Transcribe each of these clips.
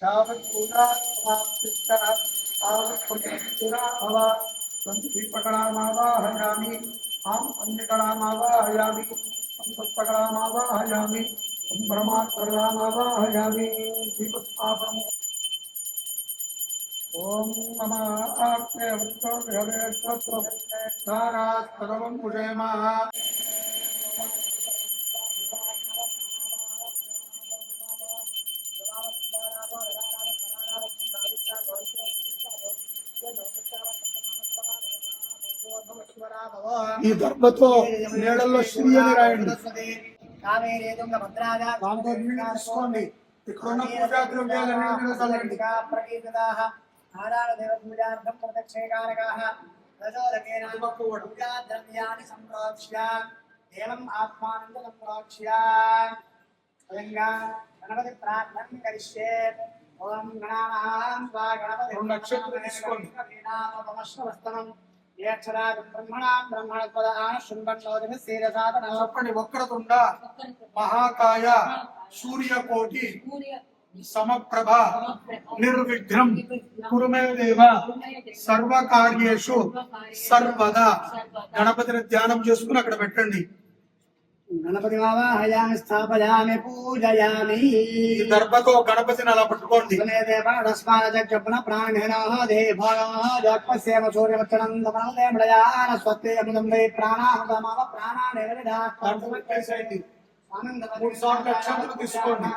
यावत् पूजा समाप्तिष्ठः तावत् पुण्यपूजा भव दीपकणामावाहयामि आम् अन्यकणामावाहयामि पुष्पकणामावाहयामि ब्रह्माकणामावाहयामि दीपस्थापनम् ओम नमः आत्मे वृत्तो गृहवेष्टो सारात् सर्वं पुषेमः ఈ దర్భతో నీడల్లో శ్రీ అని రాయండి. తీసుకోండి. ఇక్కడ ఉన్న పూజా ద్రవ్యాలన్నింటినీ చల్లండి. आराधदेवपूजार्थं प्रदक्षिणकारकाः रजोदकेन पूजाद्रव्याणि सम्प्रोक्ष्य एवम् आत्मानन्द सम्प्रोक्ष्य स्वयंगा गणपति प्रार्थनं करिष्ये ॐ गणानां स्वा गणपति नमश्रवस्तमं येक्षराजं ब्रह्मणां ब्रह्मणस्पदाः शृण्वन्नोदिभिः सीरसादनं చెప్పండి. వక్రతుండ మహాకాయ సూర్యకోటి సమప్రభ నిర్విఘ్నం కురుమే దేవ సర్వకార్యేషు సర్వదా. గణపతిని ధ్యానం చేసుకుని అక్కడ పెట్టండి. గణపతి ఆవాహయామి స్థాపయామి పూజయామి. దర్భతో గణపతిని అలా పట్టుకోండి. తీసుకోండి.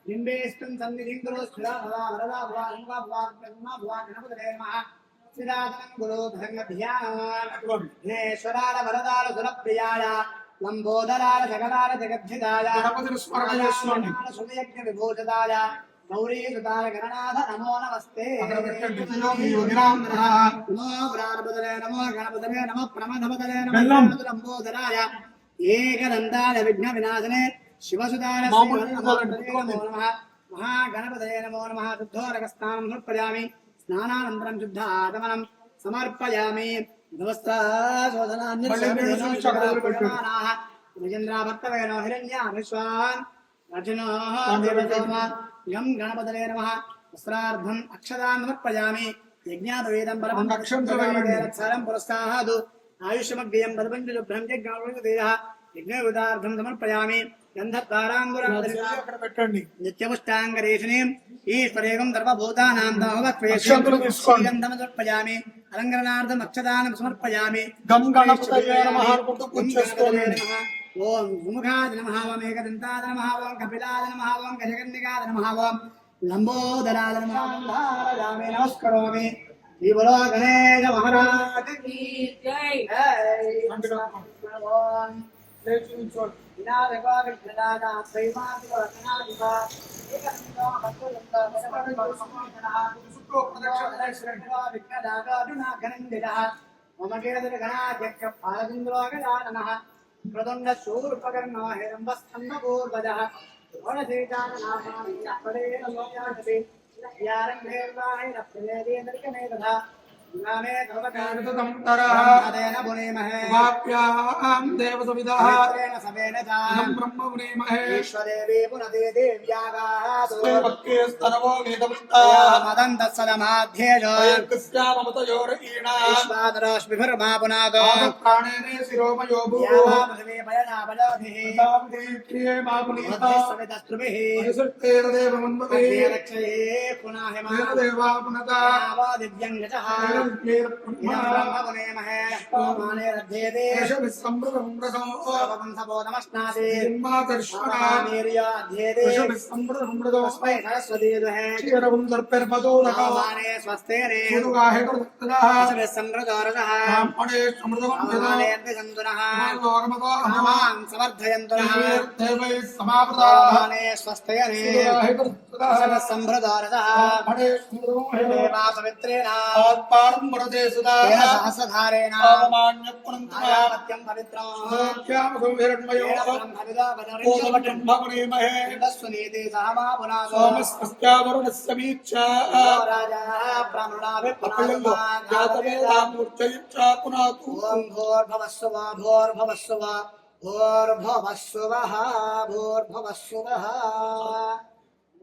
బింబేష్టం సన్నిధింగులో స్థిరా భవ వరదా భవ అంగా భవ బ్రహ్మ భవ గణపతయే నమః స్థిరాదనం గురు ధర్మధ్యానేశ్వరాల వరదాల సురప్రియాయ లంబోదరాల జగదాల జగద్ధితాయ గణపతిని స్మరణ చేసుకోండి. సుయజ్ఞ విభూషితాయ గౌరీ సుతాయ గణనాథ నమో నమస్తే. నమో ప్రాణపతలే నమో గణపతలే నమో ప్రమథపతలే నమో లంబోదరాయ ఏకదంతాయ విఘ్న వినాశనే శివసుదాయ మహాగణపతయే నమో నమః. శుద్ధోరకస్నానం సమర్పయామి. స్నానానంతరం శుద్ధ ఆగమనం సమర్పయామి. భక్తవేణో హిరణ్య విశ్వాన్ అర్జునో గం గణపతయే నమః. వస్త్రార్థం అక్షదాన్ సమర్పయామి. యజ్ఞాపవేదం పరమం పురస్కారాదు ఆయుష్మగ్యం పదపంచశుభ్రం యజ్ఞాపవేదః యజ్ఞోదార్థం సమర్పయామి. పెట్టండి. నిత్యపుష్టాంగరేషిణీం ఈశ్వరేగం సర్వభూతానాం సమర్పయామి. అలంకరణార్థం అక్షదానం సమర్పయామి. గం గణపతయే నమః. ఓం సుముఖాద నమః ఓం ఏకదంతాద నమః ఓం కపిలాద నమః ఓం గజకర్ణికాద నమః ఓం లంబోదరాద నమః. నమస్కరోమి. బోలో గణేశ మహారాజ్ కీ జై. ప్రదండ శూర్పకర్ణో హిరంబస్తంభూర్వజః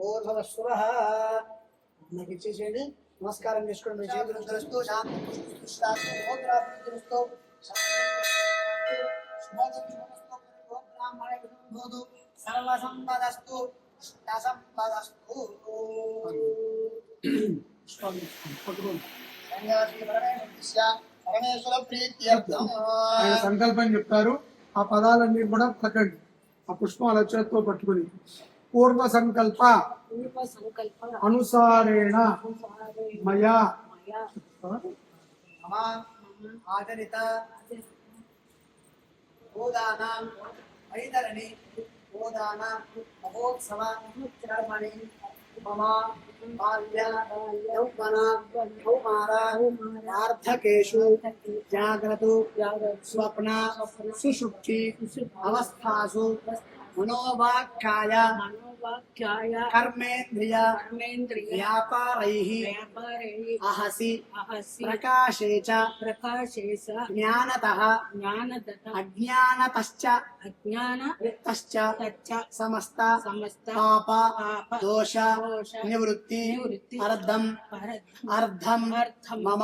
ఓర్భవస్వః నాకు ఇచ్చేసేయండి. నమస్కారం చేసుకోండి. మీ చేతులు తెలుస్తూ సర్వసంపదస్తు సంపదస్తు. ఆయన సంకల్పం చెప్తారు. ఆ పదాలన్నీ కూడా పట్టండి. ఆ పుష్పాల చేత్తో పట్టుకుని పూర్వ సంకల్ప అనుసారేణ మయా ఆచరిత గోదాన వైతరణి గోదాన మహోత్సవ కర్మణి మమ బాల్య యౌవన కౌమార వార్ధకేషు జాగ్రత్త స్వప్న సుషుప్తి అవస్థాసు మనోవాక్కాయ కర్మేంద్రియ వ్యాపారైః అహసి ప్రకాశే చ జ్ఞానతః అజ్ఞానతశ్చ సమస్త పాప దోష నివృత్తి అర్థం మమ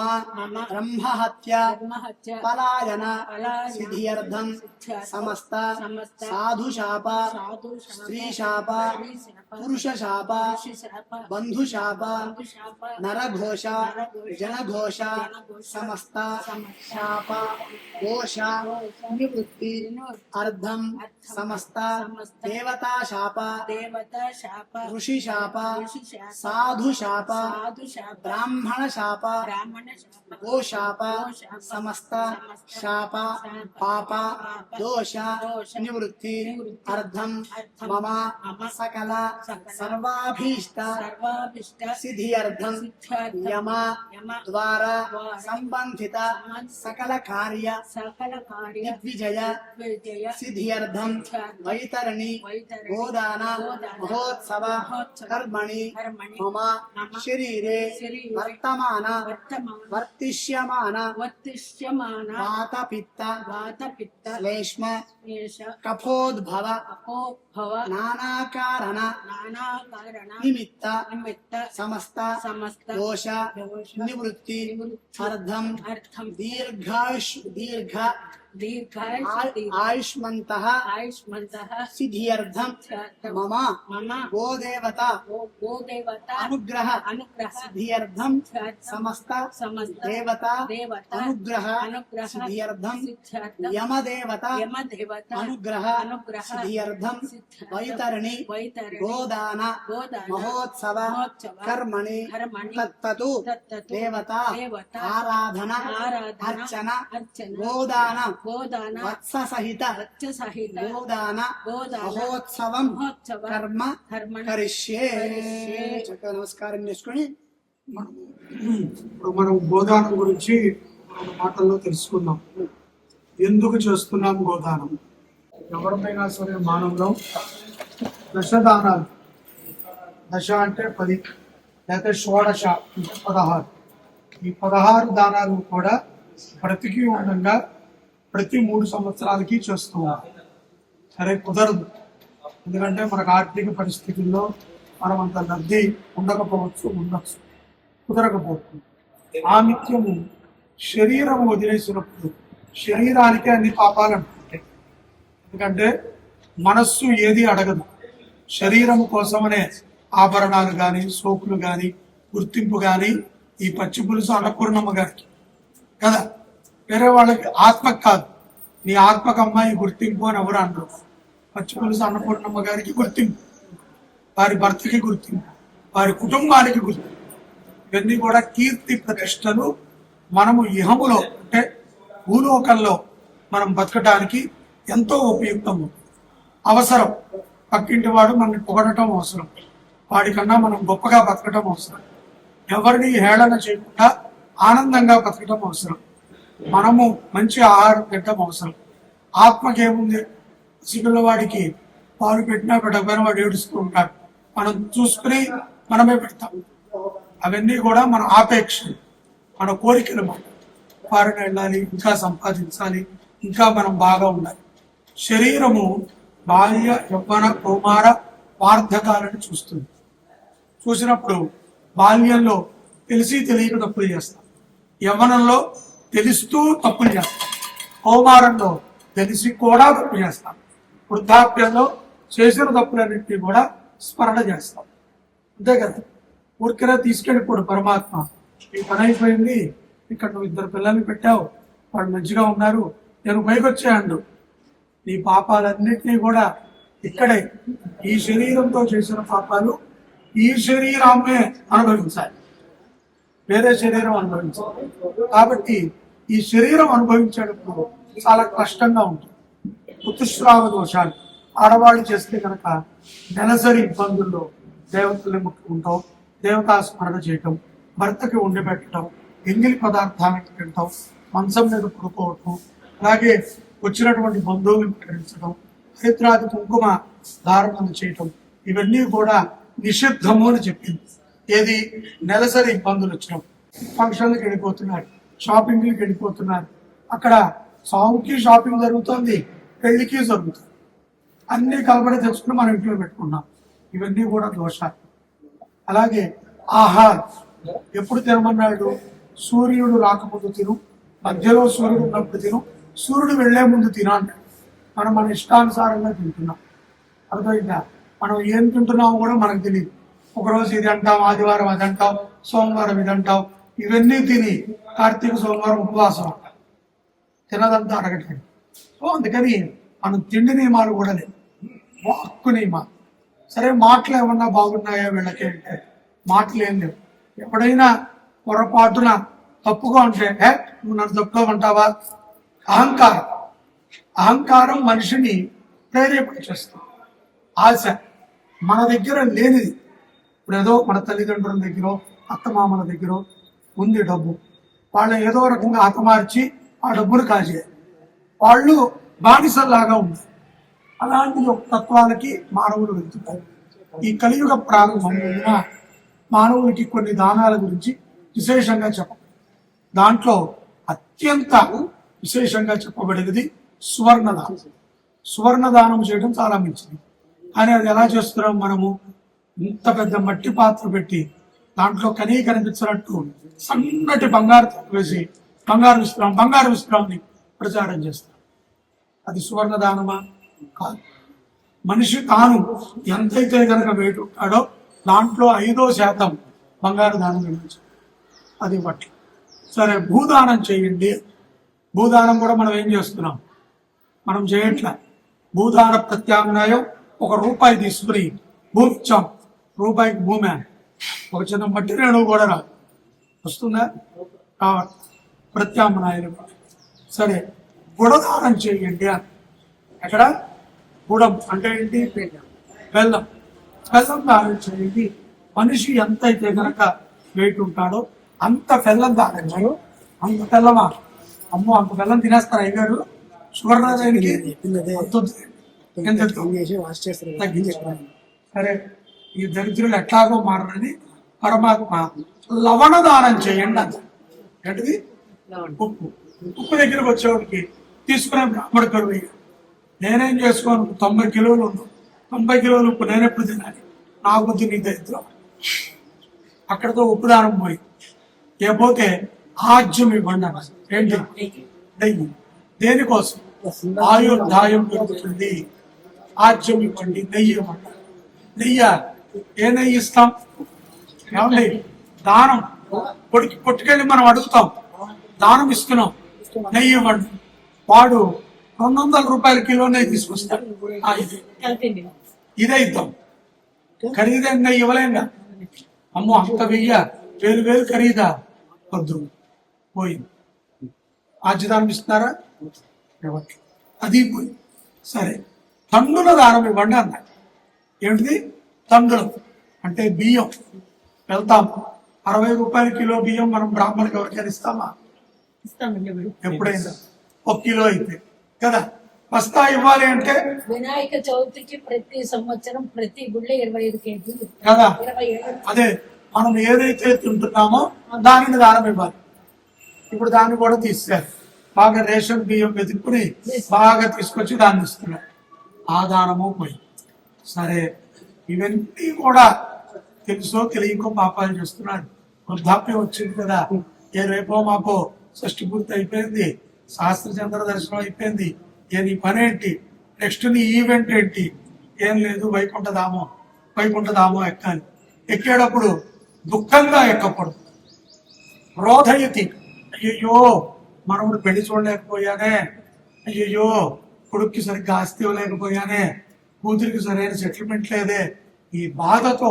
బ్రహ్మహత్య పలాయన సిద్ధ్యర్థం సమస్త సాధుశాప స్త్రీశాప పురుషశాప బంధుశాప నరఘోష జనఘోష సమస్త శాప దోష నివృత్తి అర్థం సమస్త దేవతాశాప ఋషిశాప సాధుశాప బ్రాహ్మణశాప గోశాప సమస్త శాప పాప దోష నివృత్తి అర్థం మమ సకల సర్వాభీష్ట సిద్ధ్యర్థం యమ ద్వారా సంబంధిత సకల కార్య దిగ్విజయ సిద్ధ్యర్థం వైతరణి గోదాన మహోత్సవ కర్మణి మమ శరీరే వర్తమాన వర్తిష్యమాన వాతపిత్త శ్లేష్మ కఫోద్భవ నానాకారణ నిమిత్త సమస్త దోష నివృత్తి అర్థం దీర్ఘ ఆయుష్మంతః సిద్ధ్యర్థం మమ గోదేవత అనుగ్రహ సిద్ధ్యర్థం సమస్త దేవత అనుగ్రహ సిద్ధ్యర్థం యమదేవత అనుగ్రహ సిద్ధ్యర్థం వైతరణి గోదాన మహోత్సవ కర్మణి తత్తతు దేవత ఆరాధన అర్చన గోదాన వత్స సహిత గోదాన మహోత్సవం కర్మ కరిష్యే. చక్కగా నమస్కారం చేసుకొని మనం గోదానం గురించి మన మాటల్లో తెలుసుకుందాం. ఎందుకు చేస్తున్నాం గోదానం? ఎవరిపైనా సరే మానవులో దశదానాలు, దశ అంటే 10 లేకపోతే షోడశ అంటే 16, ఈ 16 దానాలు కూడా బ్రతికి ఉండగా ప్రతి 3 సంవత్సరాలకి చేస్తున్నాం. సరే కుదరదు, ఎందుకంటే మనకు ఆర్థిక పరిస్థితుల్లో మనం అంత లబ్ధి ఉండకపోవచ్చు, ఉండొచ్చు, కుదరకపోతుంది. ఆ నిత్యము శరీరం వదిలేసినప్పుడు శరీరానికి అన్ని పాపాలు అంటుంటాయి. ఎందుకంటే మనస్సు ఏది అడగదు. శరీరం కోసమనే ఆభరణాలు కానీ, సోకులు కానీ, గుర్తింపు కానీ ఈ పచ్చి పులుసు అన్నపూర్ణమ్మ గారికి కదా, వేరే వాళ్ళకి ఆత్మకు కాదు. నీ ఆత్మకు అమ్మాయి గుర్తింపు అని ఎవరు అనరు. పచ్చి పులుసు అన్నపూర్ణమ్మ గారికి గుర్తింపు, వారి భర్తకి గుర్తింపు, వారి కుటుంబానికి గుర్తింపు. ఇవన్నీ కూడా కీర్తి ప్రతిష్టలు మనము ఇహములో అంటే భూలోకంలో మనం బతకడానికి ఎంతో ఉపయుక్తము. అవసరం. పక్కింటి వాడు మనల్ని పొగడటం అవసరం, వాడికన్నా మనం గొప్పగా బతకటం అవసరం, ఎవరిని హేళన చేయకుండా ఆనందంగా బతకటం అవసరం, మనము మంచి ఆహారం తినటం అవసరం. ఆత్మకేముంది? సిగ్గులవాడికి పాలు పెట్టినా పెట్టకపోయినా వాడు ఏడుస్తూ ఉంటాడు, మనం చూసుకుని మనమే పెడతాం. అవన్నీ కూడా మన ఆపేక్ష, మన కోరికలు. ఫారెన్ వెళ్ళాలి, ఇంకా సంపాదించాలి, ఇంకా మనం బాగా ఉండాలి. శరీరము బాల్య యవ్వన కౌమార వార్ధకాలను చూస్తుంది. చూసినప్పుడు బాల్యంలో తెలిసి తెలియక తప్పులు చేస్తాం, యవ్వనంలో తెలుస్తూ తప్పులు చేస్తాం, కౌమారంలో తెలిసి కూడా తప్పు చేస్తాం, వృద్ధాప్యంలో చేసిన తప్పులన్నింటినీ కూడా స్మరణ చేస్తాం. అంతే కదా, ఊరికనే తీసుకెళ్ళిపోడు పరమాత్మ. ఈ పని అయిపోయింది, ఇక్కడ నువ్వు 2 పిల్లల్ని పెట్టావు, వాళ్ళు మంచిగా ఉన్నారు, నేను పైకి వచ్చాయండు. నీ పాపాలన్నింటినీ కూడా ఇక్కడే ఈ శరీరంతో చేసిన పాపాలు ఈ శరీరాన్నే అనుభవించాలి, వేరే శరీరం అనుభవించాలి. కాబట్టి ఈ శరీరం అనుభవించేటప్పుడు చాలా కష్టంగా ఉంటుంది. ఋతుస్రావ దోషాలు ఆడవాళ్ళు చేస్తే కనుక నెలసరి ఇబ్బందుల్లో దేవతల్ని ముట్టుకుంటాం, దేవతా స్మరణ చేయటం, భర్తకి వండి పెట్టడం, ఎంగిలి పదార్థాలను తినటం, మంచం మీద పడుకోవటం, అలాగే వచ్చినటువంటి బంధువులను ప్రకటించడం, చైత్రాది కుంకుమ ధారణలు చేయటం, ఇవన్నీ కూడా నిషిద్ధము అని చెప్పింది. ఏది నెలసరి ఇబ్బందులు వచ్చినప్పుడు ఫంక్షన్లకు వెళ్ళిపోతున్నారు, షాపింగ్లకు వెళ్ళిపోతున్నారు, అక్కడ సాగుకి షాపింగ్ జరుగుతుంది, పెళ్లికి జరుగుతుంది, అన్ని కలబడి తెచ్చుకుని మనం ఇంట్లో పెట్టుకున్నాం. ఇవన్నీ కూడా దోషాలు. అలాగే ఆహారం ఎప్పుడు తినమన్నాడు? సూర్యుడు రాకముందు తిను, మధ్యలో సూర్యుడు ఉన్నప్పుడు తిను, సూర్యుడు వెళ్లే ముందు తిన అన్నాడు. మనం మన ఇష్టానుసారంగా తింటున్నాం. అర్థమైందా? మనం ఏం తింటున్నామో కూడా మనకు తెలియదు. ఒకరోజు ఇది అంటాం, ఆదివారం అది అంటాం, సోమవారం ఇది అంటాం. ఇవన్నీ తిని కార్తీక సోమవారం ఉపవాసం అంటాం, తినదంతా అడగట్లేదు. సో అందుకని మనం తిండి నియమాలు కూడా లేవు, వాక్కు నియమాలు. సరే మాటలు ఏమన్నా బాగున్నాయా వీళ్ళకి అంటే మాటలు ఏం లేవు. ఎప్పుడైనా పొరపాటున తప్పుగా ఉంటే నువ్వు నన్ను తప్పుగా ఉంటావా? అహంకారం. అహంకారం మనిషిని ప్రేరేపణ చేస్తుంది. ఆశ మన దగ్గర లేనిది. ఇప్పుడు ఏదో మన తల్లిదండ్రుల దగ్గర, అత్తమామల దగ్గర ఉంది డబ్బు, వాళ్ళని ఏదో రకంగా హతమార్చి ఆ డబ్బును కాజేయాలి. వాళ్ళు బానిసల్లాగా ఉంటారు. అలాంటి తత్వాలకి మానవులు వెళ్తున్నారు. ఈ కలియుగ ప్రారంభం మానవులకి కొన్ని దానాల గురించి విశేషంగా చెప్పం. దాంట్లో అత్యంత విశేషంగా చెప్పబడినది సువర్ణదానం. సువర్ణదానం చేయడం చాలా మంచిది. కానీ అది ఎలా చేస్తున్నాం మనము? ఇంత పెద్ద మట్టి పాత్ర పెట్టి దాంట్లో కనిపించినట్టు సన్నటి బంగారు వేసి బంగారు విశ్రాంతి ప్రచారం చేస్తాం. అది సువర్ణదానమా? కాదు. మనిషి తాను ఎంతైతే కనుక వెయిట్ ఉంటాడో దాంట్లో 5% బంగారు దానం ఇవ్వచ్చు. అది బట్టి సరే భూదానం చేయండి. భూదానం కూడా మనం ఏం చేస్తున్నాం? మనం చేయట్లా. భూదాన ప్రత్యామ్నాయం ₹1 తీసుకుని భూమి ఇచ్చాం. రూపాయికి భూమి, ఒక చిన్న మట్టి రేణువు కూడా రాదు. వస్తుందా? కాబట్టి ప్రత్యామ్నాయం. సరే గుడదానం చేయండి అని. ఎక్కడ? గుడం అంటే ఏంటి? బెల్లం. బెల్లం దానం చేయండి. మనిషి ఎంత అయితే కనుక వెయిట్ ఉంటాడో అంత బెల్లం దానం చేయు. అంత బెల్లమా? అమ్మో, అంత బెల్లం తినేస్తారు అయ్యారు. షుగర్ రాజానికి సరే ఈ దరిద్రులు ఎట్లాగో మారని పరమాత్మ లవణ దానం చేయండి అంత. ఏంటిది? ఉప్పు. ఉప్పు దగ్గరకు వచ్చేవాడికి తీసుకునే బ్రాహ్మణ కరువు. నేనేం చేసుకోను? 90 కిలోలు ఉంది, 90 కిలోలు ఉప్పు నేనెప్పుడు తినాలి? నా బుద్ధి నీ దరిద్రం. అక్కడితో ఉప్పు దానం పోయి లేకపోతే ఆజ్యం ఇవ్వండి అన్న. ఏంటి? నెయ్యి. దేనికోసం? ఆయుర్దాయం పెరుగుతుంది. ఆజ్యం ఇవ్వండి, నెయ్యి ఇవ్వండి. నెయ్యి ఏ నెయ్యి ఇస్తాం? ఏమండి? దానం పొట్టుకెళ్ళి మనం అడుగుతాం, దానం ఇస్తున్నాం, నెయ్యి ఇవ్వండి. వాడు ₹200 కిలో నెయ్యి తీసుకొస్తాడు. ఇదే ఇద్దాం. ఖరీదైన నెయ్యి ఇవ్వలేంగా. అమ్మో, అంత వేలు ఖరీదా? వద్దు, పోయింది. ఆజ్యదానం ఇస్తున్నారా? అది పోయింది. సరే తండ్రుల దానం ఇవ్వండి అన్నాడు. ఏమిటిది? తండ్రులు అంటే బియ్యం. వెళ్తాం, ₹60 కిలో బియ్యం మనం బ్రాహ్మణులకు ఎవరికైనా ఇస్తామా? ఎప్పుడైనా 1 కిలో అయితే కదా. బస్తా ఇవ్వాలి అంటే వినాయక చవితికి ప్రతి సంవత్సరం ప్రతి గుళ్ళ 25 కేజీలు కదా. అదే మనం ఏదైతే తింటున్నామో దానిని దానం ఇవ్వాలి. ఇప్పుడు దాన్ని కూడా తీసేయాలి. బాగా రేషన్ బియ్యం వెతుక్కుని బాగా తీసుకొచ్చి దాన్ని ఇస్తున్నాడు. ఆ దానము పోయి. సరే ఇవన్నీ కూడా తెలుసో తెలియకో పాపాలు చేస్తున్నాడు. వృద్ధాప్యం వచ్చింది కదా, ఏ రేపో మాపో షష్ఠి పూర్తి అయిపోయింది, సహస్రచంద్ర దర్శనం అయిపోయింది, ఏ నీ పని ఏంటి, నెక్స్ట్ నీ ఈవెంట్ ఏంటి? ఏం లేదు, వైకుంఠధామం ఎక్కాలి. ఎక్కేటప్పుడు దుఃఖంగా ఎక్కకూడదు. రోధయతి, అయ్యయ్యో మనవుడు పెళ్లి చూడలేకపోయానే, అయ్యయ్యో కొడుక్కి సరిగ్గా ఆస్తి ఇవ్వలేకపోయానే, కూతురికి సరైన సెటిల్మెంట్ లేదే, ఈ బాధతో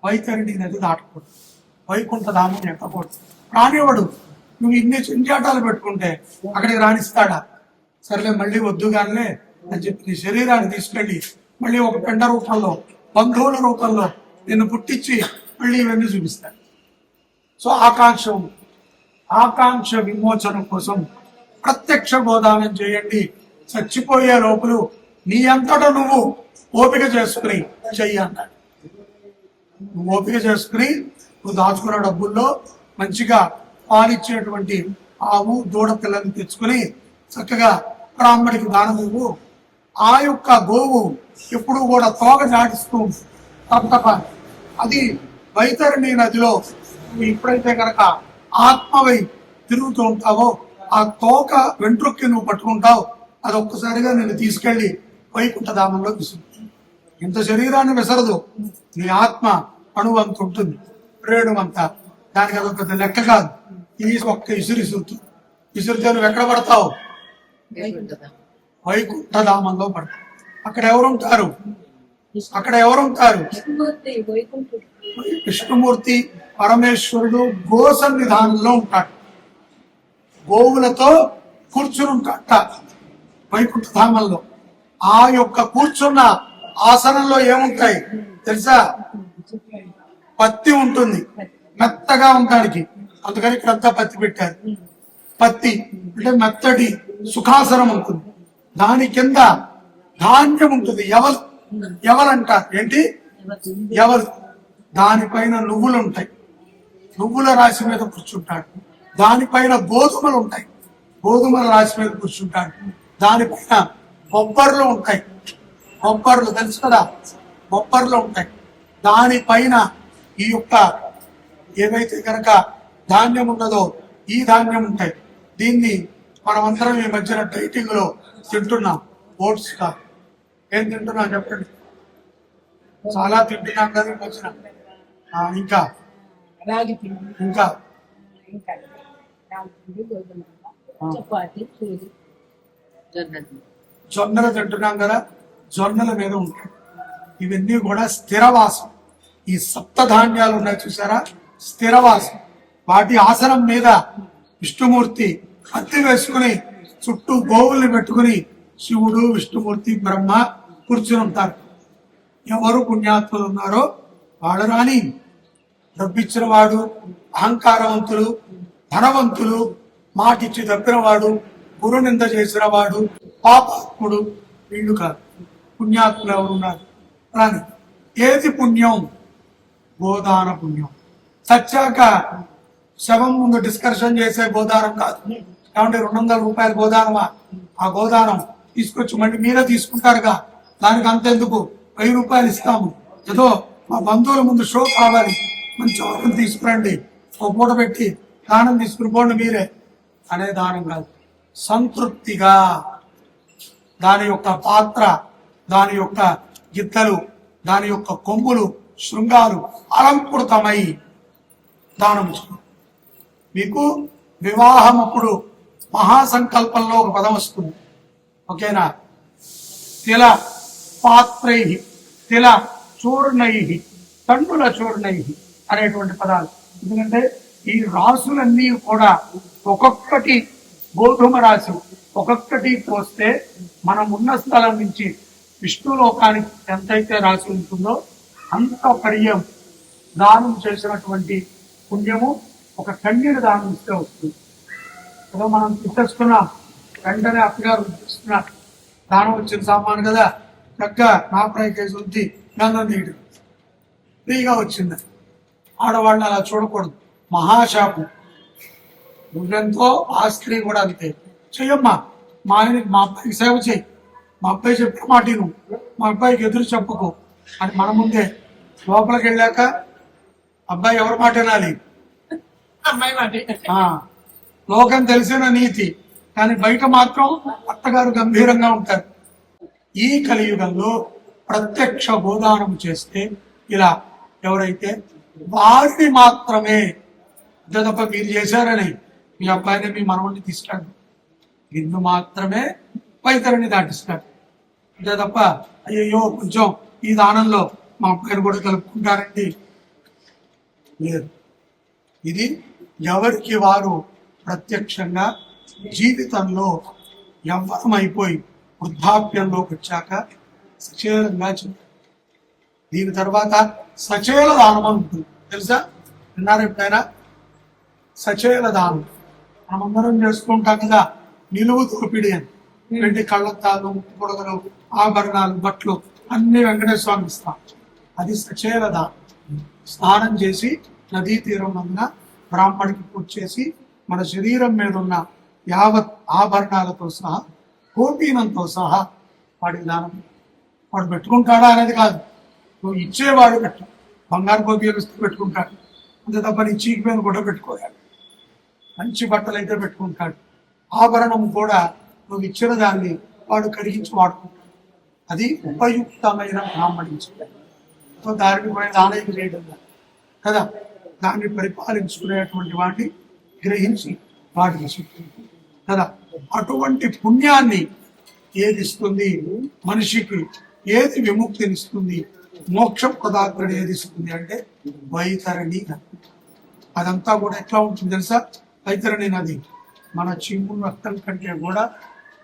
వైతరిణి నది దాటకూడదు, వైకుంఠధామం ఎక్కకూడదు. రానివాడు. నువ్వు ఇన్ని చించాటాలు పెట్టుకుంటే అక్కడికి రాణిస్తాడా? సరేలే మళ్ళీ వద్దుగానే అని చెప్పి నీ శరీరాన్ని తీసుకెళ్ళి మళ్ళీ ఒక పెండ రూపంలో, బంధువుల రూపంలో నిన్ను పుట్టించి మళ్ళీ ఇవన్నీ చూపిస్తాడు. సో ఆకాంక్ష విమోచన కోసం ప్రత్యక్ష గోదానం చేయండి. చచ్చిపోయే లోపులు నీ అంతట నువ్వు ఓపిక చేసుకుని చెయ్యి అన్నాడు. నువ్వు ఓపిక చేసుకుని నువ్వు దాచుకున్న డబ్బుల్లో మంచిగా పాలిచ్చేటువంటి ఆవు దూడ పిల్లల్ని తెచ్చుకుని చక్కగా బ్రాహ్మడికి దానం ఇవ్వు. ఆ యొక్క గోవు ఎప్పుడు కూడా తోక జాటిస్తూ తప్ప అది వైతరిణి నదిలో నువ్వు ఎప్పుడైతే కనుక ఆత్మవై తిరుగుతూ ఉంటావో ఆ తోక వెంట్రుక్కి నువ్వు పట్టుకుంటావు. అది ఒక్కసారిగా నేను తీసుకెళ్లి వైకుంఠధామంలో విసురుతుంది. ఇంత శరీరాన్ని విసరదు, నీ ఆత్మ అణువంత ఉంటుంది, రేణువంత. దానికి అదొక పెద్ద లెక్క కాదు. ఈ ఒక్క విసురుతుంది. విసురితే నువ్వు ఎక్కడ పడతావు? వైకుంఠధామంలో పడతావు. అక్కడ ఎవరుంటారు? విష్ణుమూర్తి పరమేశ్వరుడు గో సన్నిధానంలో ఉంటాడు. గోవులతో కూర్చుని ఉంటాట వైకుంఠధామంలో. ఆ యొక్క కూర్చున్న ఆసనంలో ఏముంటాయి తెలుసా? పత్తి ఉంటుంది, మెత్తగా ఉండడానికి. అందుకని ఇక్కడంతా పత్తి పెట్టారు. పత్తి అంటే మెత్తటి సుఖాసనం ఉంటుంది. దాని కింద ధాన్యం ఉంటుంది. ఎవలంటారు ఏంటి? ఎవరు. దానిపైన నువ్వులు ఉంటాయి, నువ్వుల రాశి మీద కూర్చుంటాడు. దానిపైన గోధుమలు ఉంటాయి, గోధుమల రాశి మీద కూర్చుంటాడు. దానిపైన బొబ్బర్లు ఉంటాయి, బొబ్బర్లు తెలుసు కదా, బొబ్బర్లు ఉంటాయి. దానిపైన ఈ యొక్క ఏవైతే కనుక ధాన్యం ఉన్నదో ఈ ధాన్యం ఉంటాయి. దీన్ని మనమందరం ఈ మధ్యన డైటింగ్ లో తింటున్నాం. ఓట్స్ గా ఏం తింటున్నాం చెప్పండి? చాలా తింటున్నాం కదా ఈ మధ్యన. ఇంకా జొన్నలు తింటున్నాం కదా, జొన్నల మీద ఉంటాయి. ఇవన్నీ కూడా స్థిరవాసం. ఈ సప్త ధాన్యాలు ఉన్నాయి చూసారా, స్థిరవాసం. వాటి ఆసనం మీద విష్ణుమూర్తి పత్తి వేసుకుని చుట్టూ గోవుల్ని పెట్టుకుని శివుడు, విష్ణుమూర్తి, బ్రహ్మ కూర్చుని ఉంటారు. ఎవరు పుణ్యాత్ములు ఉన్నారో వాళ్ళు రాని. డబ్బిచ్చిన వాడు, అహంకారవంతులు, ధనవంతులు, మాటిచ్చి తప్పినవాడు, గురు నింద చేసిన వాడు, పాపాత్ముడు, వీళ్ళు కాదు. పుణ్యాత్ములు ఎవరున్నారు రాని. ఏది పుణ్యం? గోదాన పుణ్యం. చచ్చాక శవం ముందు డిస్కషన్ చేసే గోదానం కాదు. కాబట్టి 200 రూపాయల గోదానమా? ఆ గోదానం తీసుకొచ్చి మళ్ళీ మీరే తీసుకుంటారుగా, దానికి అంతెందుకు, 1000 రూపాయలు ఇస్తాము. ఏదో మా బంధువుల ముందు షో కావాలి, మంచి ఆటలు తీసుకురండి, ఒక పూట పెట్టి దానం తీసుకుని పోండి మీరే అనే దానం కాదు. సంతృప్తిగా దాని యొక్క పాత్ర, దాని యొక్క గిత్తలు, దాని యొక్క కొమ్ములు, శృంగాలు అలంకృతమై దానం చేయాలి. మీకు వివాహం అప్పుడు మహాసంకల్పంలో ఒక పదం వస్తుంది, ఓకేనా? తిల పాత్రై, తిల చూర్ణై, తన్నుల చూర్ణై అనేటువంటి పదాలు. ఎందుకంటే ఈ రాసులన్నీ కూడా ఒక్కొక్కటి గోధుమ రాశి, ఒక్కొక్కటి పోస్తే మనం ఉన్న స్థలం నుంచి విష్ణులోకానికి ఎంతైతే రాసి ఉంటుందో అంత పర్యం దానం చేసినటువంటి పుణ్యము ఒక కన్యను దానం ఇస్తే వస్తుంది. ఏదో మనం తిట్టేసుకున్నాం, వెంటనే అత్తగారు ఇస్తున్నా దానం వచ్చిన సామాను కదా, చక్కగా నా ప్రైకేజ్ ఉంది గంధం తీయడం ఫ్రీగా వచ్చింది. ఆడవాళ్ళని అలా చూడకూడదు, మహాశాపం. నువ్వెంతో ఆ స్త్రీ కూడా అంతే. చెయ్యమ్మా, మా ఆయనకి మా అబ్బాయికి సేవ చేయి, మా అబ్బాయి చెప్పిన మాట నువ్వు, మా అబ్బాయికి ఎదురు చెప్పుకో అని మన ముందే లోపలికి వెళ్ళాక అబ్బాయి ఎవరి మాట వినాలి? అమ్మాయి మాట. ఆ, లోకం తెలిసిన నీతి, కానీ బయట మాత్రం అత్తగారు గంభీరంగా ఉంటారు. ఈ కలియుగంలో ప్రత్యక్ష గోదానం చేస్తే ఇలా ఎవరైతే వారిని మాత్రమే, తప్ప మీరు చేశారని మీ అబ్బాయిని మీ మనవడిని తీసుకెళ్ళండి, నిన్ను మాత్రమే వైతరిని దాటిస్తాడు. అంతే తప్ప అయ్యో కొంచెం ఈ దానంలో మా అబ్బాయిని కూడా కలుపుకుంటారండి లేదు. ఇది ఎవరికి వారు ప్రత్యక్షంగా జీవితంలో యవ్వనమైపోయి వృద్ధాప్యంలోకి వచ్చాక సచేలంగా చెప్తారు. దీని తర్వాత సచేల దానం ఉంటుంది, తెలుసా? విన్నారు ఎప్పుడైనా? సచేల దానం మనమందరం చేసుకుంటాం కదా, నిలువు దోపిడి అని. వెండి కళ్ళద్దాలు, పొడగలు, ఆభరణాలు, బట్టలు అన్ని వెంకటేశ్వర స్వామికి ఇస్తాం. అది సచేల దానం. స్నానం చేసి నదీ తీరం నందున బ్రాహ్మడికి పూజ చేసి మన శరీరం మీద ఉన్న యావత్ ఆభరణాలతో సహా కోటీనంతో సహా వాడికి దానం. వాడు పెట్టుకుంటాడా అనేది కాదు, నువ్వు ఇచ్చేవాడు పెట్టు. బంగారు గోపీలు ఇస్తూ పెట్టుకుంటాడు, అంతే తప్ప నీ చీకి మీద కూడా పెట్టుకోవాలి. మంచి బట్టలు అయితే పెట్టుకుంటాడు. ఆభరణం కూడా నువ్వు ఇచ్చిన దాన్ని వాడు కరిగించి వాడుకుంటాడు. అది ఉపయుక్తమైన బ్రాహ్మణించడం. దారిని పోయి దానం చేయడం కదా, దాన్ని పరిపాలించుకునేటువంటి వాడిని గ్రహించి వాటిని చెప్తుంది కదా. అటువంటి పుణ్యాన్ని ఏది ఇస్తుంది మనిషికి, ఏది విముక్తినిస్తుంది, మోక్ష పదార్థం ఏది ఇస్తుంది అంటే వైతరణి నది. అదంతా కూడా ఎట్లా ఉంటుంది తెలుసా? వైతరణి నది మన చిమ్ము రక్తం కంటే కూడా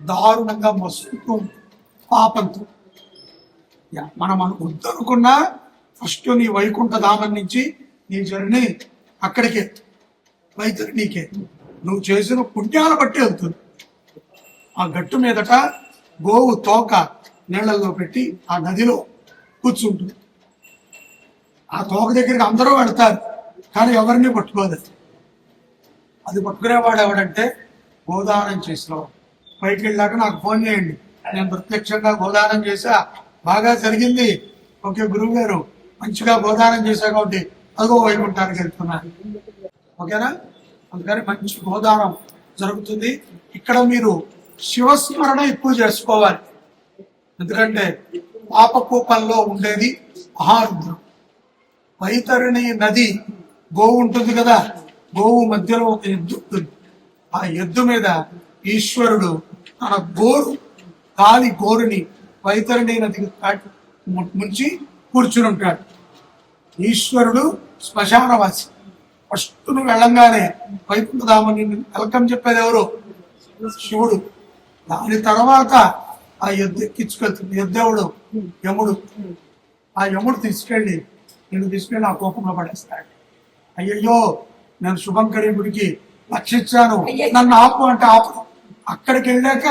దారుణంగా మసులుతూ పాపంతో. మనం వద్దనుకున్నా ఫస్ట్ నీ వైకుంఠ ధామం నుంచి నీ జర్నీ అక్కడికే, వైతరణికే. నువ్వు చేసిన పుణ్యాల బట్టి వెళ్తుంది. ఆ గట్టు మీదట గోవు తోక నీళ్లలో పెట్టి ఆ నదిలో కూర్చుంటుంది. ఆ తోక దగ్గరికి అందరూ వెళ్తారు, కానీ ఎవరిని పట్టుకోదు. అది పట్టుకునేవాడు ఎవడంటే గోదానం చేసినవాడు. పైకి వెళ్ళాక నాకు ఫోన్ చేయండి, నేను ప్రత్యక్షంగా గోదానం చేశా, బాగా జరిగింది, ఓకే గురువు గారు మంచిగా గోదానం చేశా కాబట్టి అదిగో వైకుంఠానికి వెళ్తున్నాను, ఓకేనా? అందుకని మంచి గోదానం జరుగుతుంది. ఇక్కడ మీరు శివస్మరణ ఎక్కువ చేసుకోవాలి. ఎందుకంటే పాపకూపంలో ఉండేది మహారుద్రం. వైతరణి నది గోవు ఉంటుంది కదా, గోవు మధ్యలో ఒక ఎద్దు ఉంటుంది. ఆ ఎద్దు మీద ఈశ్వరుడు తన గాలి గోరుని వైతరణి నదికి ముంచి కూర్చుని ఉంటాడు. ఈశ్వరుడు శ్మశానవాసి. ఫస్ట్ నువ్వు వెళ్ళంగానే వైకుంఠధామని వెల్కమ్ చెప్పేది ఎవరు? శివుడు. దాని తర్వాత ఆ ఎద్దు ఎక్కించుకెళ్తుంది. ఎద్దేవుడు యముడు. ఆ యముడు తీసుకెళ్ళి ఆ కోపంలో పడేస్తాడు. అయ్యయ్యో నేను శుభంకరి గుడికి లక్షించాను, నన్ను ఆపు అంటే ఆపు. అక్కడికి వెళ్ళాక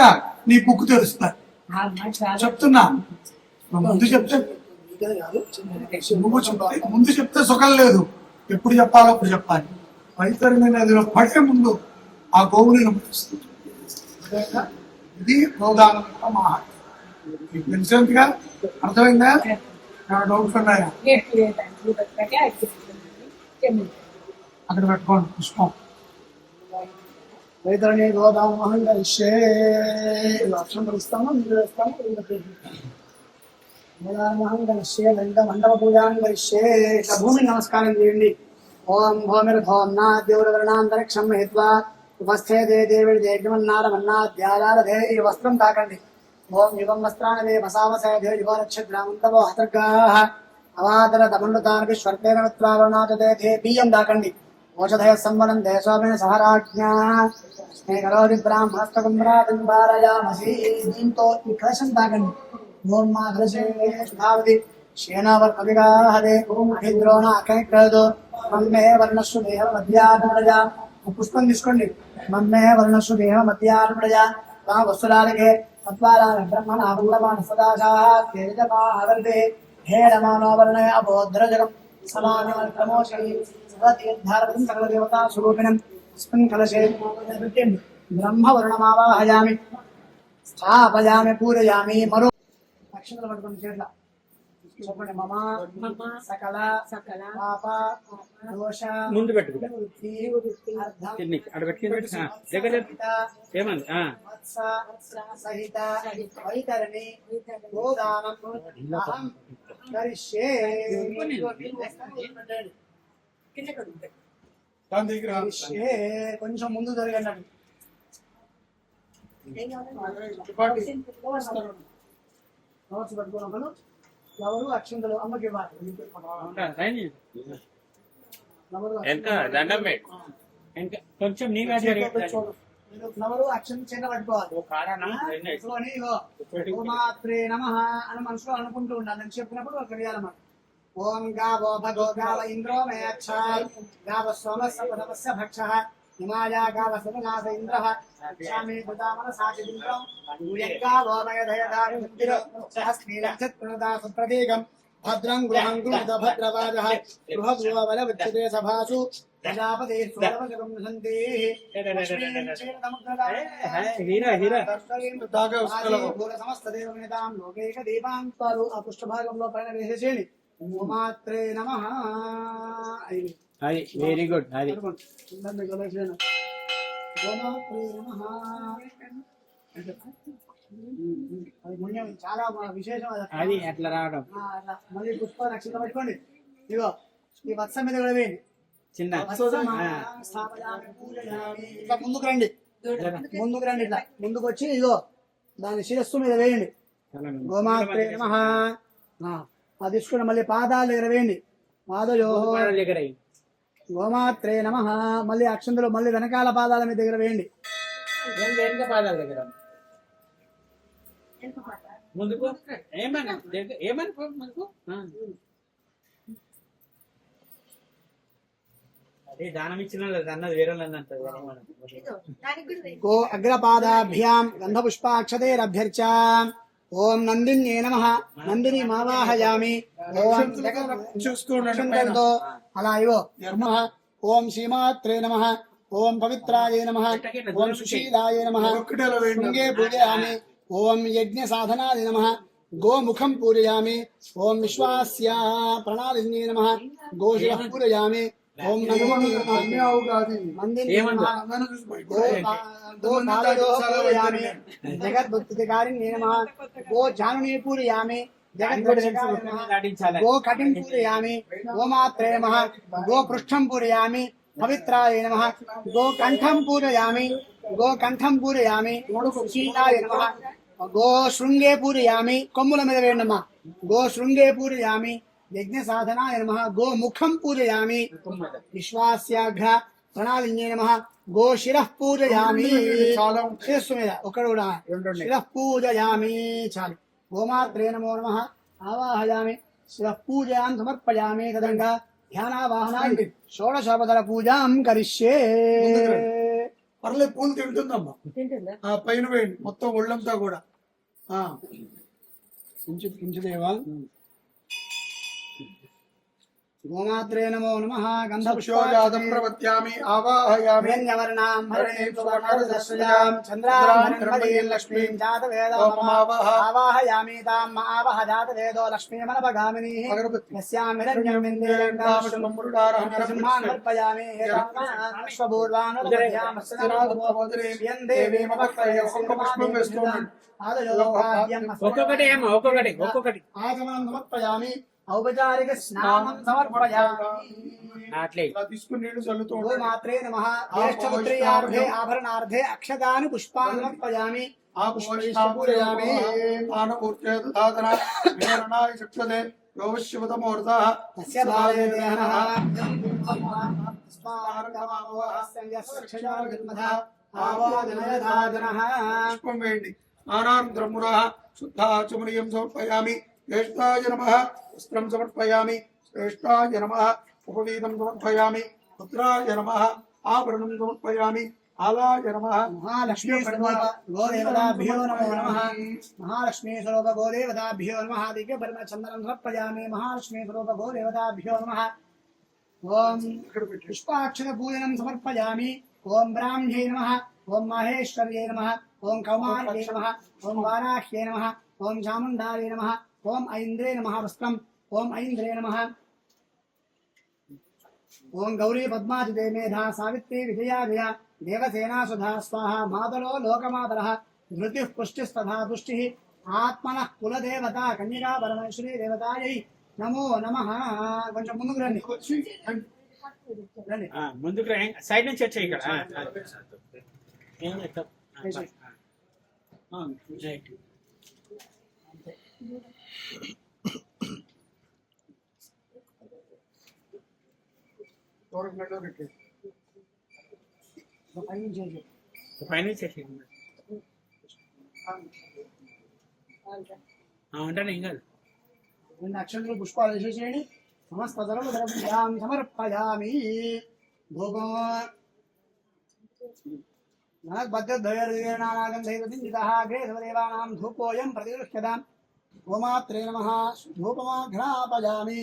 నీ బుక్కు తెరుస్తారు. చెప్తున్నా, ముందు చెప్తే ముందు చెప్తే సుఖం లేదు. ఎప్పుడు చెప్పాలో అప్పుడు చెప్పాలి. వైతరణి నదిలో పడే ముందు ఆ గోవుని నమ్ముతుంది. ఇది గోదానం మహాత్మ్యం. తెలిసేందుగా అర్థమైందా? డౌట్స్ ఉన్నాయా? అక్కడ పెట్టుకోండి పుష్పం. వైతరణి గోదానం కలిసే అక్షరం ఇస్తాము, మీరు వేస్తాము. కలిసే మండప పూజాన్ని కలిసే భూమిని నమస్కారం చేయండి. ఓం భూమిర్భోం నా దేవుడవర్ణాంతరిక్షం హేత్వా ఉపస్థే దేవి దేగ్యమన్నారమన్నాద్యాలే ఈ వస్త్రం తాకండి. ఓం యుగం వస్త్రాన్ని వసావసే యుగరక్షద్రామంతవో హతర్గాః అవాదర తమండుతానికి స్వర్గేణత్వావనాదే బియ్యం తాకండి. ఓషధయ సంవనం దేశోభిన సహరాజ్ఞా స్నేహరోధి బ్రాహ్మస్తకుంభరాజంబారయామసి. దీంతో ఈ కలశం తాకండి. ఓం మా కలశేషావతి శేనావర్ కవిగాహదే అభిద్రోణ అకైక్రదు మమ్మే వర్ణస్సు దేహ మధ్యానుడజ. పుష్పం తీసుకోండి. మమ్మే వర్ణస్సు దేహ మధ్యానుడజ తా వస్తురాలకే తత్వారాల బ్రహ్మణ వల్లమాన సదాశాహే హేరమానోవర్ణయ అబోధ్రజగం సమానమోషి సతీర్థారథం సకల దేవతా స్వరూపిణం అస్మిన్ కలశే పెట్టండి. బ్రహ్మవర్ణమావాహయామి స్థాపయామి పూరయామి. మరో అక్షతలు పట్టుకుని చేట్ల చెప్పండి మమ మమ సకల సకల పాప దోష ముందు పెట్టుకుంటా వృత్తి అర్థం కిందికి అక్కడ పెట్టుకుని దగ్గర ఏమంది వత్స సహిత వైతరణి గోదానం అహం కరిష్యే. దాని దగ్గర కరిష్యే. కొంచెం ముందు జరగండి. నోట్స్ పెట్టుకున్నప్పుడు ఎవరు అక్షంతలు అమ్మకి ఇవ్వాలి. దండం ఇంకా కొంచెం నీగా ఫ్లవరు అక్షం చిన్న పట్టుకోవాలి. పెట్టుకొని ఇగో గోమాత్రే నమః అని మనసులో అనుకుంటూ ఉండాలి. నేను చెప్పినప్పుడు ఒక వేయాలన్నమాట. ఓం గావో భగో గావ ఇంద్రో మేక్షాయ్ గావ సోమస్య పదమస్య భక్షః హిమాయా గావ సమనాస ఇంద్రః రక్షామి బుధామన సాచిదింద్రం యజ్ఞావో మయధయదారి ముద్దిరో సహస్రీలక్షత్ ప్రణదా సుప్రతీకం భద్రం గృహం గృహద భద్రవాజః గృహగృహ బల విచ్ఛతే సభాసు ప్రజాపతే స్వరవజగం సంతే హీరా హీరా సమస్త దేవమితాం లోకేశ దీపాంతాలు ఆ పుష్పభాగంలో పైన వేసేసేయండి. గోమాత్రే నమః. అది వెరీ గుడ్ అది గోమాత్రే నమః. అది పుణ్యం చాలా విశేషం. అది అట్లా రావడం అట్లా మళ్ళీ పుష్ప నక్షత్రం పెట్టుకోండి. ఇగో ఈ వత్స మీద కూడా వేయండి. చిన్న ఇట్లా ముందుకు రండి. ముందుకు రండి. ఇట్లా ముందుకు వచ్చి ఇగో దాని శిరస్సు మీద వేయండి. గోమాత్రే నమః. అది తీసుకుని మళ్ళీ పాదాల దగ్గర వేయండి. పాదయో దగ్గర గోమాత్రే నమః. మళ్ళీ అక్షంతలు మళ్ళీ వెనకాల పాదాల మీద దగ్గర వేయండి. వెనక పాదాల దగ్గర ముందుకు ఏమని ఏమని ముందుకు అదే దానం ఇచ్చిన అన్నది వేరే గో అగ్రపాదాభ్యాం గంధపుష్పాక్షతేరభ్యర్చ. ఓం నందిన్యే నమః. నందిని మావాహయామి. ఓం అక్షంతలతో అలా ఇవో నమః. ఓం శ్రీమాత్రే నమః. ఓం పవిత్రాయ నమః. ఓం సుశీలాయ నమః. శృంగే పూజయామి. ఓం యజ్ఞ సాధనాయ నమః. గోముఖం పూజయామి. ఓం విశ్వాస్య ప్రణాళిన్యే నమః. గోశిరః పూజయామి. ఓం జగద్భక్తికారిణ్యే నమః. గో జానునే పూజయామి. గో కటిం పూజయామి. గోమాత్రే నమః. గో పృష్ఠం పూజయామి. పవిత్రాయ నమః. గో కంఠం పూజయామి. గో కంఠం పూజయామి. శీలాయ నమః. గో శృంగే పూజయామి. కొమ్ముల మీద వేయండమ్మా. గో శృంగే పూజయామి. యజ్ఞ సాధనాయ నమః. గో ముఖం పూజయామి. విశ్వాస్యాఘ్ర ప్రణాళిన్యే నమః. గో శిరః పూజయామి. శిరస్సు మీద ఒకడు కూడా శిరః పూజయామి. చాలు. గోమాత్రే నమో నమః. ఆవాహయామి. శిరః పూజయాం సమర్పయామి. తదంగా ధ్యానావాహనాన్ని షోడశోపదల పూజాం కరిష్యే. పర్లేదు పూలు తింటుందమ్మా. ఆ పైన వేయండి మొత్తం ఒళ్ళంతా కూడా. కించుదేవా. గోమాత్రే నమో నమః. గంధపుష్పోజాతం ప్రవత్యామి ఆవాహయామి. హిరణ్యవర్ణాం హరిణీం సువర్ణరజస్రజాం చంద్రాం హిరణ్మయీం లక్ష్మీం జాతవేదోమం ఆవాహయామి. తాం ఆవహ జాతవేదో లక్ష్మీమనపగామినీః. యస్యాం హిరణ్యం విందేయం నరసింహాన్ సమర్పయామి. ఒక్కొక్కటి ఏమో ఒక్కొక్కటి ఒక్కొక్కటి ఆచమనం సమర్పయామి. ఔపచారిక స్నానం సమర్పయామి. అట్లే తీసుకుని నీళ్లు చల్లుతూ గోమాత్రే నమః. జ్యేష్ఠపుత్ర్యార్థే ఆభరణార్థే అక్షతాని పుష్పాన్ని సమర్పయామి. ఆ పుష్పూజయామి. ఆనమూర్తే దాతన వీరణాయ శక్తదే యోగశివతమూర్తః తస్య భావే దేహనః. పుష్పం వేయండి. ఆనాంతరమురః శుద్ధాచమనీయం సమర్పయామి. జ్యేష్ఠాయ నమః. వస్త్రం సమర్పయామి. శ్రేష్ఠాయ నమః. ఉపవీతం సమర్పయామి. పుత్రాయ నమః. ఆభరణం సమర్పయామి. ఆలాయ నమః. మహాలక్ష్మీ స్వరూప గోదేవతాభ్యో నమో నమః. మహాలక్ష్మీ స్వరూప గోదేవతాభ్యో నమః. దివ్యపరమ చందనం సమర్పయామి. మహాలక్ష్మీ స్వరూప గోదేవతాభ్యో నమః. ఓం పుష్పాక్షర పూజనం సమర్పయామి. ఓం బ్రాహ్మ్యై నమః. ఓం మహేశ్వర్యై నమః. ఓం కౌమార్యై నమః. ఓం వారాహ్యై నమః. ఓం చాముండాయ నమః. ఓం ఐంద్రే నమః. వస్త్రం ఓం ఐంద్రే నమః ఓం గౌరీ పద్మాజితే మేధా సావిత్రి విజయా జయ దేవసేనా సుధా స్వాహ మాతరో లోకమాతరః మృత్యుః పుష్టిస్తథా పుష్టిః ఆత్మనః కులదేవత కన్యకా పరమేశ్వరీ దేవతాయై నమో నమః. కొంచెం ముందుకు రండి. రండి. ముందుకు సైడ్ నుంచి వచ్చాయి ఇక్కడ ఏం చేస్తాం? రైట్. పైనుంచి ఉంటాను ఏం కాదు. రెండు అక్షంతలు పుష్పాలు వేసేసేయండి. సమస్త ద్రవ్యాం సమర్పయామి. భోగం నాగంధైర్దేవానాం ధూపోయం ప్రతిగృహ్యతాం. గోమాత్రే నమః ధూపమాఘ్రాపయామి.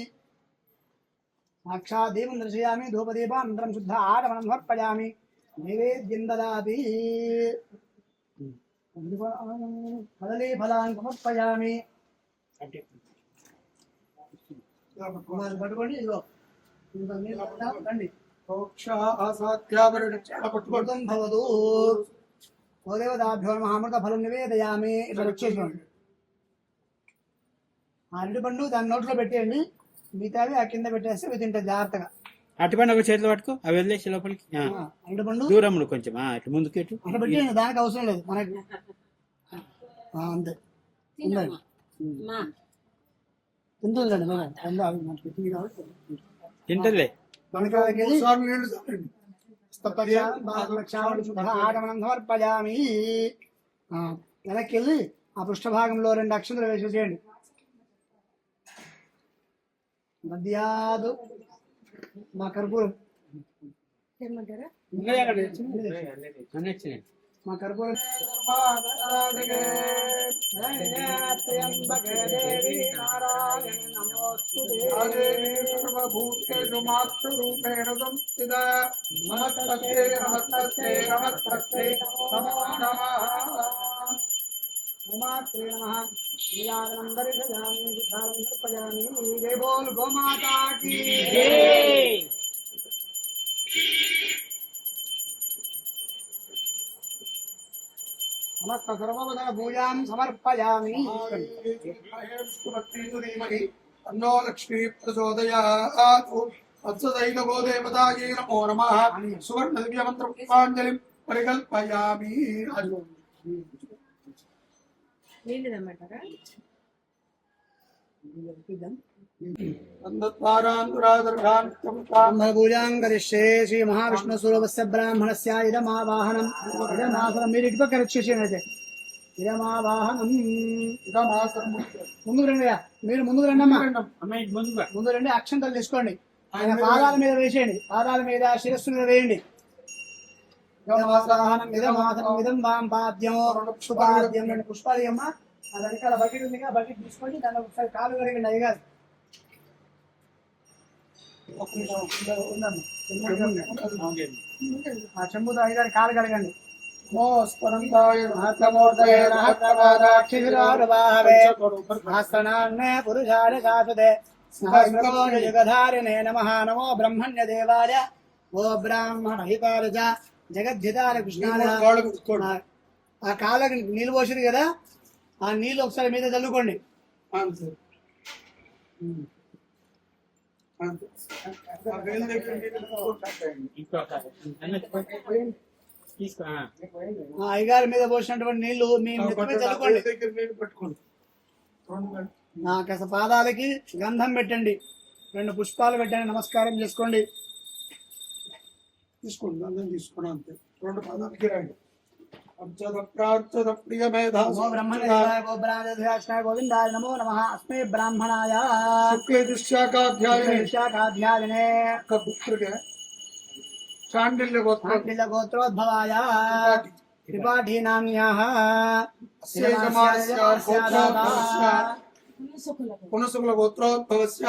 సాక్షాత్ దీపం దర్శయామి. ధూపదీపానంతరం శుద్ధ ఆటమనం సమర్పయామి. నైవేద్యం దదాతి. కదలీ ఫలాన్ని సమర్పయామి. పట్టుకోండి. ఇదిగో రండి. పట్టుకోవడం భవదు. గోదేవతాభ్యో నమః అమృత ఫలం నివేదయామి. ఇట్లా వచ్చేసుకోండి. ఆ అరటి పండు దాని నోట్లో పెట్టేయండి. మిగతావి ఆ కింద పెట్టేస్తే ఇవి తింటే జాగ్రత్తగా. అటుపండి ఒక చేతిలో పట్టుకో, అవి వదిలేసి లోపలికి అరటి పండు దూరం కొంచెం ఇటు ముందుకు ఇటు అట్లా పెట్టేయండి. దానికి అవసరం లేదు మనకి. అంతే తింటుందండి తింటలే. ఆగమనం సమర్పయామి. వెనక్కి వెళ్ళి ఆ పృష్ఠభాగంలో 2 అక్షంతలు వేసేసేయండి. మధ్యాదు మా కర్పూరం మా కర్పూరం సర్వభూతేషు మాతృరూపేణ సంస్థితా నమస్తే నమస్తే నమస్తే నమో నమః. గోమాత్రే నమః నీరాజనం దర్శయామి. శుద్ధానం సమర్పయామి. జై బోల్ గోమాతా కీ జై. సమస్త సర్వోదర పూజాం సమర్పయామి. అన్నో లక్ష్మీ ప్రచోదయాత్. వత్సదైక గోదేవతాయై నమో నమః. సువర్ణ దివ్య మంత్ర పుష్పాంజలిం పరికల్పయామి. పూజాం కరిష్యే. శ్రీ మహావిష్ణు స్వరూపస్య బ్రాహ్మణస్య ఇదమావాహనం. ఇదమాసనం మీరు ఇటు పక్కన వచ్చేసేయండి. అయితే ఇదమావాహనం. ముందుకు రండి. మీరు ముందుకు రండి అమ్మా. ముందు రండి. అక్షంతలు తీసుకోండి. ఆయన పాదాల మీద వేసేయండి. పాదాల మీద శిరస్సు మీద వేయండి. ఇదమాసనం ఇదమాసనం ఇదం వాం పాద్యం. పుష్పాద్యం. 2 పుష్పాలు అమ్మా. ఆ వెనకాల బకెట్ ఉంది. బకెట్ తీసుకోండి. దాన్ని ఒకసారి కాలు కడగండి. అయ్యగారు ఆ చెంబుతో అయ్యగారి కాలు కడగండి. జగధారిణే నమః. నమో బ్రహ్మణ్య దేవాయ. ఓ బ్రాహ్మణ హితాయ జగద్ధితాయ కృష్ణాయ. ఆ కాళ్ళకి నీళ్ళు పోసింది కదా, ఆ నీళ్ళు ఒకసారి మీద చల్లుకోండి. అయ్యగారి మీద పోసినటువంటి నీళ్లు మీ నెత్తి మీద చల్లుకోండి. కాస్త పాదాలకి గంధం పెట్టండి. 2 పుష్పాలు పెట్టండి. నమస్కారం చేసుకోండి. తీసుకోండి. గంధం తీసుకోండి. అంతే. 2 పాదాలకి రండి. ప్రియ మేధా గోవిందాయ నమో నమః. అస్మే బ్రాహ్మణాయ శుక్లే శాఖాధ్యాయనే చాండిల్య గోత్రోద్భవాయ త్రిపాఠీ నామ్యాః పునసుకుల గోత్రోద్భవస్య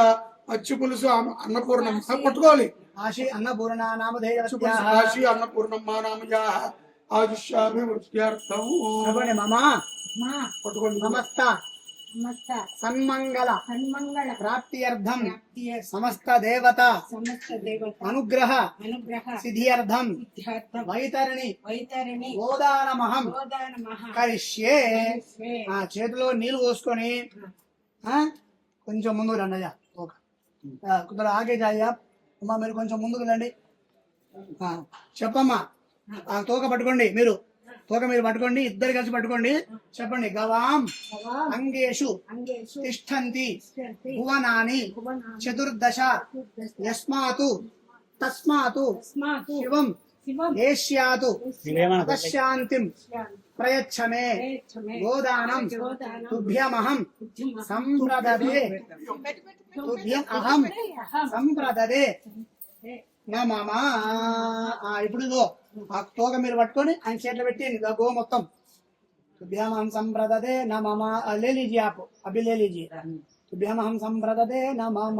పచ్చి పులుసు అన్నపూర్ణం పట్టుకోవాలి. ఆశి అన్నపూర్ణ నామధేయవస్యాః ఆశి అన్నపూర్ణమ్మ నామయాః ఆయుష్యాభివృద్ధ్యర్థం. మమ పట్టుకోండి. సమస్త సమస్త సన్మంగళ సన్మంగళ ప్రాప్త్యర్థం ప్రాప్త్యర్థం సమస్త దేవత సమస్త దేవత అనుగ్రహ అనుగ్రహ సిద్ధ్యర్థం సిద్ధ్యార్థం వైతరిణి వైతరిణి గోదానమహం గోదాన మహా కరిష్యే. ఆ చేతిలో నీళ్లు పోసుకొని కొంచెం ముందుకు రండి అయ్యా. కొంచెం ఆగే జాయ్యా. అమ్మా మీరు కొంచెం ముందుకు రండి. చెప్పమ్మా. ఆ తోక పట్టుకోండి. మీరు పట్టుకోండి. ఇద్దరు కలిసి పట్టుకోండి. చెప్పండి. గవాం అంగేషు అంగేషు తిష్టంతి తిష్టంతి భువనాని భువనాని చతుర్దశ యస్మాతు తస్మాతు తస్మాతు శివం శివం ఏష్యాతు తశాంతిం ప్రయచ్చమే ప్రయచ్చమే గోదానం గోదానం తుభ్యమహం సంప్రదదే తుభ్యమహం సంప్రదదే మమ. ఇప్పుడు ఇదో ఆ తోక మీరు పట్టుకొని ఆయన చేతిలో పెట్టి గో మొత్తం తుభ్యమహం సంప్రదదే నా మమ. ले लीजिए आप अभी ले लीजिए. తుభ్యమహం సంప్రదదే నా మమ.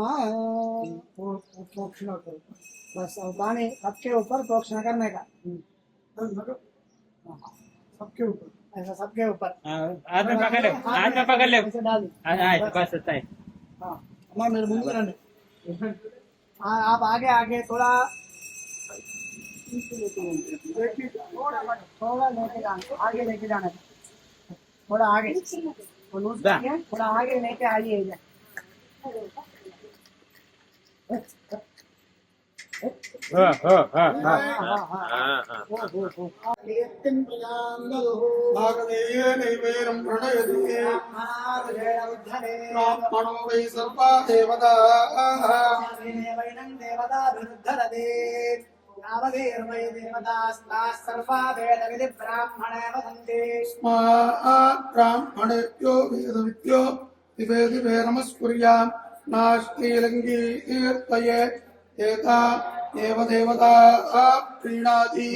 बस अब पानी सबके ऊपर प्रोक्षण करने का. सबके ऊपर ऐसा सबके ऊपर हाथ में पकड़ ले, हाथ में पकड़ ले. ऐसे डाल दो. बस इतना ही. अम्मा मेरे मुंह में रंडे. आप आगे आगे थोड़ा थोड़ा लेके जाना. आगे लेके जाना. थोड़ा आगे थोड़ा आगे लेके आइए. भागदेये नैवेरं प्रणयति ब्राह्मणो वै सर्वा देवताः वैनं देवता विरुद्धरते यावदेर्वै देवतास्ताः सर्वा वेदविधि ब्राह्मणे वदन्ति. ब्राह्मणेभ्यो वेदविद्यो दिवे दिवे नमस्कुर्यां नास्तिलिङ्गी कीर्तये एता एव देवता प्रीणाति.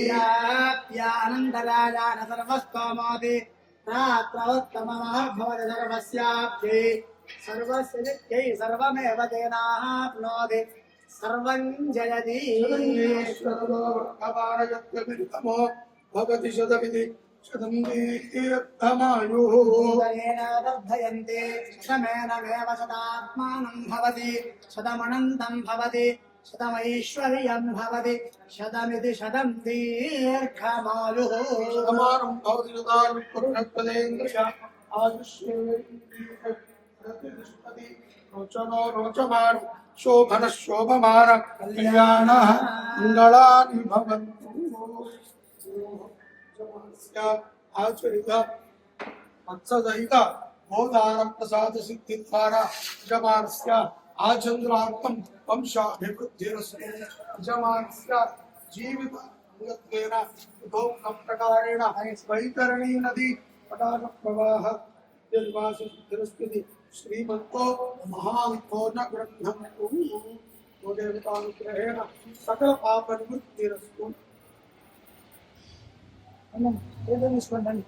अनन्तराजान सर्वस्तोमोति रात्रवत्तमः भवति सर्वस्याप्यै सर्वस्य नित्यै सर्वमेव तेनाप्नोति सर्वं जयति. भगवानयत्यभितमो भवति शतविधि शतं दीर्घमायुः. वर्धयन्ते शतमेनमेव शतात्मानं भवति शतमनन्तं भवति शतमैश्वर्यं भवति शतमिति शतं दीर्घमायुः. शतमानं भवति शतायुः आयुष्येन्द्रियप्रतिष्ठति रोचनो रोचमान शोभनः शोभमान कल्याणः मङ्गलानि भवन्तु. आचरित मत्सदहित गोदान प्रसाद सिद्धि द्वारा यजमानस्य आचन्द्रार्थं वंशाभिवृद्धिरस्तु. यजमानस्य जीवित अंगत्वेन उभौ प्रकारेण वैतरणी नदी पटाक प्रवाह निर्वासिरस्ति. श्रीमन्तो महान्तो न ग्रन्थं देवतानुग्रहेण सकल पाप निवृत्तिरस्तु. ఏదో తీసుకోండి.